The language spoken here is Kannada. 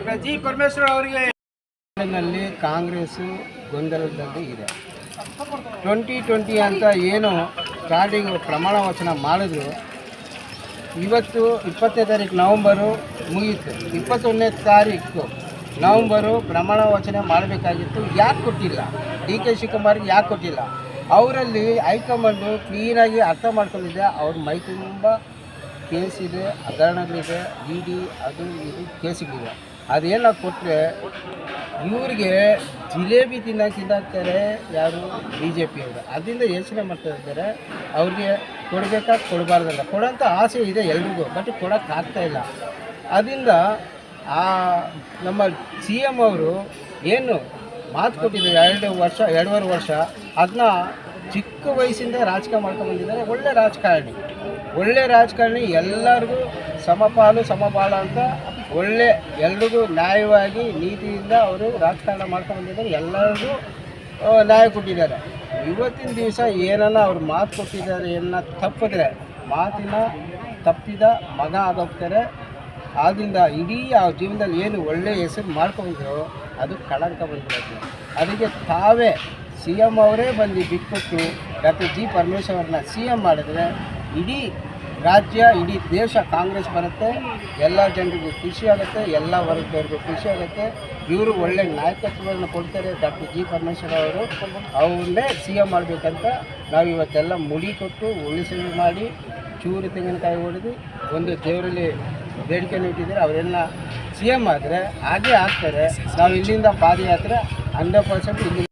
ಡಾಕ್ಟರ್ ಜಿ ಪರಮೇಶ್ವರ್ ಅವರಿಗೆ ನಲ್ಲಿ ಕಾಂಗ್ರೆಸ್ಸು ಗೊಂದಲದಲ್ಲಿ ಇದೆ. 2020 ಅಂತ ಏನು ಸ್ಟಾರ್ಟಿಂಗ್ ಪ್ರಮಾಣ ವಚನ ಮಾಡಿದ್ರು, ಇವತ್ತು 20ನೇ ತಾರೀಕು ನವಂಬರು ಮುಗಿಯಿತು. 21ನೇ ತಾರೀಕು ನವಂಬರು ಪ್ರಮಾಣ ವಚನ ಮಾಡಬೇಕಾಗಿತ್ತು. ಯಾಕೆ ಕೊಟ್ಟಿಲ್ಲ? DK ಶಿವಕುಮಾರ್ಗೆ ಯಾಕೆ ಕೊಟ್ಟಿಲ್ಲ? ಅವರಲ್ಲಿ ಹೈಕಮಾಂಡು ಕ್ಲೀನಾಗಿ ಅರ್ಥ ಮಾಡ್ಕೊಂಡಿದೆ. ಅವ್ರ ಮೈ ತುಂಬ ಕೇಸಿದೆ, ಹಗರಣಗಳಿದೆ, ED ಅದು ಇದು ಕೇಸುಗಳಿದೆ. ಅದೇನ ಕೊಟ್ಟರೆ ಇವ್ರಿಗೆ ಜಿಲೇಬಿ ತಿನ್ನೋಕ್ಕಿದ್ದಾರೆ ಯಾರು BJP ಅವರು. ಅದರಿಂದ ಯೋಚನೆ ಮಾಡ್ತಾ ಇದ್ದಾರೆ ಅವ್ರಿಗೆ ಕೊಡಬೇಕಾ ಕೊಡಬಾರ್ದಲ್ಲ. ಕೊಡೋಂಥ ಆಸೆ ಇದೆ ಎಲ್ರಿಗೂ, ಬಟ್ ಕೊಡೋಕ್ಕಾಗ್ತಾಯಿಲ್ಲ. ಅದರಿಂದ ನಮ್ಮ CM ಅವರು ಏನು ಮಾತು ಕೊಟ್ಟಿದ್ದಾರೆ 2.5 ವರ್ಷ, ಅದನ್ನ ಚಿಕ್ಕ ವಯಸ್ಸಿಂದ ರಾಜಕಾರಣ ಮಾಡ್ಕೊಂಡು ಬಂದಿದ್ದಾರೆ. ಒಳ್ಳೆ ರಾಜಕಾರಣಿ ಎಲ್ಲರಿಗೂ ಸಮಪಾಲು ಸಮಬಾಳ ಅಂತ ಎಲ್ರಿಗೂ ನ್ಯಾಯವಾಗಿ ನೀತಿಯಿಂದ ಅವರು ರಾಜಕಾರಣ ಮಾಡ್ಕೊಂಡು ಬಂದಿದ್ದಾರೆ. ಎಲ್ಲರಿಗೂ ನ್ಯಾಯ ಕೊಟ್ಟಿದ್ದಾರೆ. ಇವತ್ತಿನ ದಿವಸ ಏನನ್ನ ಅವ್ರು ಮಾತು ಕೊಟ್ಟಿದ್ದಾರೆ ತಪ್ಪಿದ್ರೆ ಮಾತಿನ ತಪ್ಪಿದ ಮಗ ಆಗೋಗ್ತಾರೆ. ಆದ್ದರಿಂದ ಇಡೀ ಆ ಜೀವನದಲ್ಲಿ ಏನು ಒಳ್ಳೆಯ ಹೆಸರು ಮಾಡ್ಕೊಂಡಿದ್ರು ಅದು ಕಳಂಕ ಬಂದಿರುತ್ತೆ. ಅದಕ್ಕೆ ತಾವೇ CM ಅವರೇ ಬಂದು ಬಿಟ್ಕೊಟ್ಟು ಡಾಕ್ಟರ್ ಜಿ ಪರಮೇಶ್ವರ್ ಅವ್ರನ್ನ CM ಮಾಡಿದ್ರೆ ಇಡೀ ರಾಜ್ಯ, ಇಡೀ ದೇಶ ಕಾಂಗ್ರೆಸ್ ಬರುತ್ತೆ. ಎಲ್ಲ ಜನರಿಗೂ ಖುಷಿ ಆಗುತ್ತೆ, ಎಲ್ಲ ವರ್ಗದವ್ರಿಗೂ ಖುಷಿ ಆಗುತ್ತೆ. ಇವರು ಒಳ್ಳೆ ನಾಯಕತ್ವವನ್ನು ಕೊಡ್ತಾರೆ. ಡಾಕ್ಟರ್ ಜಿ ಪರಮೇಶ್ವರ್ ಅವರು ಅವ್ರನ್ನೇ CM ಮಾಡಬೇಕಂತ ನಾವು ಇವತ್ತೆಲ್ಲ ಮುಡಿ ಕೊಟ್ಟು ಉಳಿಸಲು ಮಾಡಿ ಚೂರು ತೆಂಗಿನಕಾಯಿ ಹೊಡೆದು ಒಂದು ದೇವರಲ್ಲಿ ಬೇಡಿಕೆಯನ್ನು ಇಟ್ಟಿದ್ದಾರೆ. ಅವರೆಲ್ಲ CM ಆದರೆ ಹಾಗೇ ಆಗ್ತಾರೆ. ನಾವು ಇಲ್ಲಿಂದ ಪಾದಯಾತ್ರೆ 100% ಇಲ್ಲಿ